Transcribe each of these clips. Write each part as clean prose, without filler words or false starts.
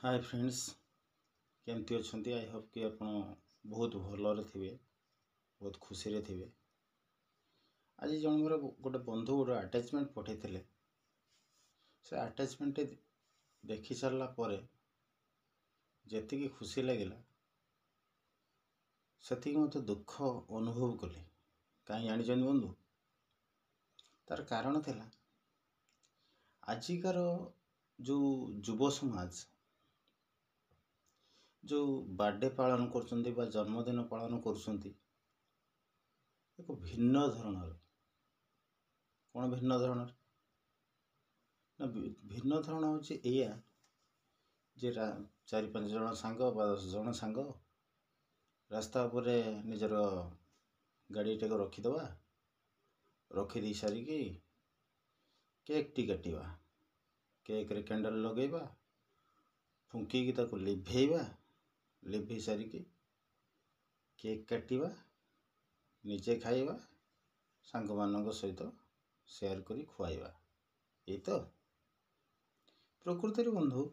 Hi friends, केमती अच्छी। I hope कि आप बहुत भलरे थे, बहुत खुशी रे थे। आज जन मोर गोटे बंधु गोटे आटाचमेंट पठे से आटाचमेंट देखी सारा पर जी खुशी लगिला से मत दुख अनुभव कली। कहीं जान बंधु तार कारण थिला आजिकार जो युव समाज जो बर्थडे पालन कर जन्मदिन पालन कर एक भिन्न धरणर कौन भिन्न धरणर ना भिन्न धरण हूँ या जे 4-5 जन सांग 10 जन सांग रास्ता पर निजर गाड़ी टे रखीद रखीदे सारिकी केक टी काटिबा केक रे कैंडल लगेबा फुंकी ताको लिभेइबा लिभे सारिकी केक काटिबा निजे खाइबा सांग मानक सहित शेयर करी खुआइबा। ये तो प्रकृति बंधु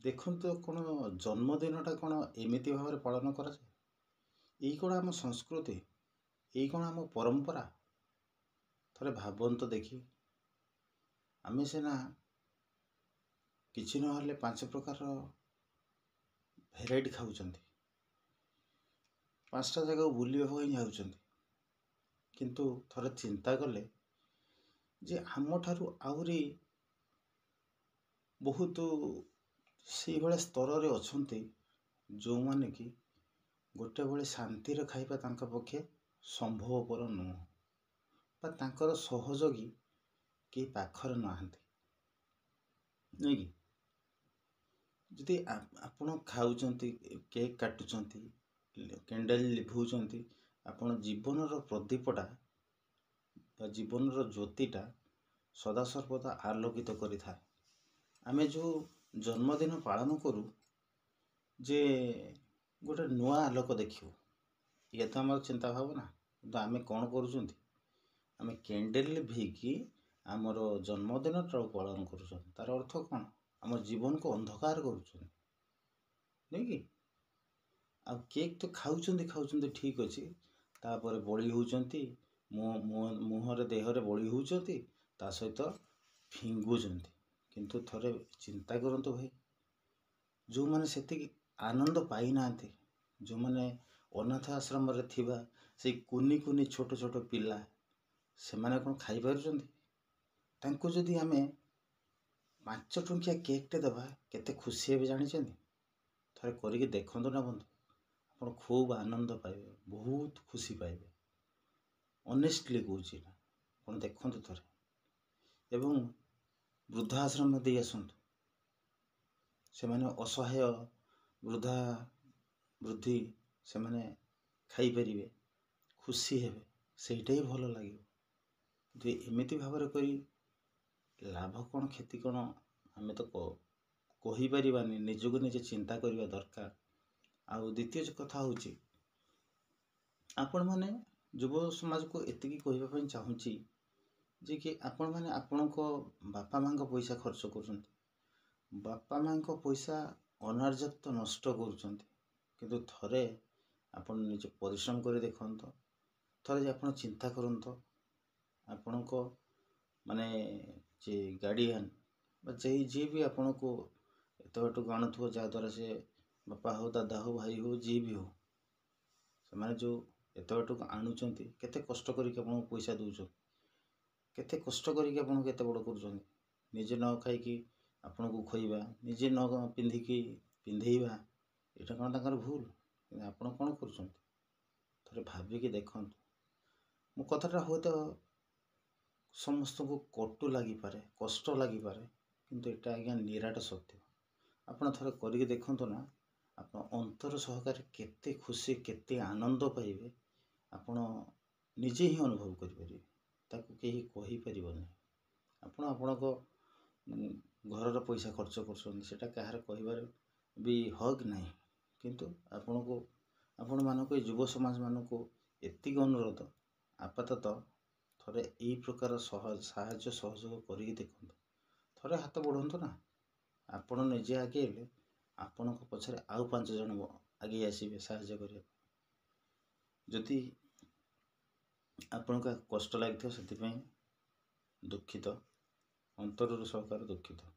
देखु तो कौन जन्मदिनटा कौन एमती भाव पालन करा जाए। यही कौन आम संस्कृति, यही कौन आम परंपरा। थोड़े भावंत देखी आम सीना किसी ना 5 प्रकार भेराइटी खाऊँ 5टा जगह बुलवा ही किंतु थोड़े चिंता कले जे आम ठारू आहरी बहुत से भाया स्तर रे अच्छे जो माने कि गोटे बड़े शांति खाइबा तांका पक्षे संभवपर नुह बा तांकर सहयोगी कि पाखर नहांती नहीं कि जदि आपण खाऊंच केक काटुंट कैंडल लिभौंट आपण जीवनर प्रदीपटा जीवन ज्योतिटा सदासर्वदा आलोकित करि थाए। आमे जो जन्मदिन पालन करूँ जे गोटे नुआ आलोक देखियो ये तो आम चिंता भावना तो आम कौन करें कैंडल लिभेकी आमर जन्मदिन पालन कर तार अर्थ कौन आम जीवन को अंधकार कर नहीं कि आ केक तो खाऊँ ठीक अच्छे तापर बड़ी होती मुहर देहरे बड़ी होती ता सहित फिंगुंट किंतु थोड़े चिंता करंतु भाई जो मैंने से आनंद पाई ना जो मैंने अनाथ आश्रम रे थिबा से कुनी कुनी छोट छोट पिला से माने कौन खाई पारुचंती तांको जदि आमे 5 टंकिया केक टे दबा केते खुशी हे जानी थोड़े करके देखो ना बंधु आप खूब आनंद पाइबे बहुत खुशी पाइबे ऑनेस्टली कहूँ ना आप देखु थोड़े एवं वृद्धाश्रम दे आसतु से माने असहाय वृद्धा वृद्धि से माने खाई परिबे खुशी हेबे सेटा ही भल लगे एमती भाव करी लाभ कौन क्षति कौन आम तो कही पारिबानी निजको निजे चिंता करने दरकार। आउ द्वितीय कथा हूँ आपण मैंने युव समाज को एतिकी कहवाई चाहूँगी जे कि आपण मैंने आपण बापा माँ पैसा खर्च कर बापा माँ पैसा अनार्जत नष्ट कर थरे आपण निजे परिश्रम कर देखत थरे आप चिंता करत आपण को माने जे गार्डियन जी भी आपण को एत बाटू आणुव जहाँद्वारा से बापा हो दादा हो भाई हो जी भी हो से माने जो एत बाटू आणुंट केते कष्ट करके पैसा दौरान केते कष्ट करके आप केते बड़ कर निजे न खाई आपण को खोइबा निजे न पिंधिकी पिंधेबा यहाँ कौन तक भूल आप कौन कर थे भाविकी देखु मो कथाटा हे तो समस्त को कटु लगिपे कष्ट लगिपे किंतु एटा आज्ञा निराट सत्य आप थे करके देखु ना आप अंतर सहकारे केते खुशी केते आनंद पाइबे आपण निजे ही अनुभव करें ताकू कहीं कहीपर आपण घर पैसा खर्च कर कहार कह भी हक नहीं किंतु आपण को आपण मानक युव समाज मान को एतिक अनुरोध आपाततः थोड़े यही प्रकार साहाय्य सहयोग करके देखो थोड़े हाथ बढ़ातु ना आप ଆପଣ ନିଜେ ଆଗେଇଲେ ଆପଣଙ୍କ ପଛରେ ଆଉ 5 ଜଣ ଆଗେଇ ଆସିବେ ସାହାଯ୍ୟ କରିବାକୁ। ଯଦି ଆପଣଙ୍କୁ କଷ୍ଟ ଲାଗିଥିବ ସେଥିପାଇଁ ଦୁଃଖିତ, ଅନ୍ତରରୁ ସହକାରେ ଦୁଃଖିତ।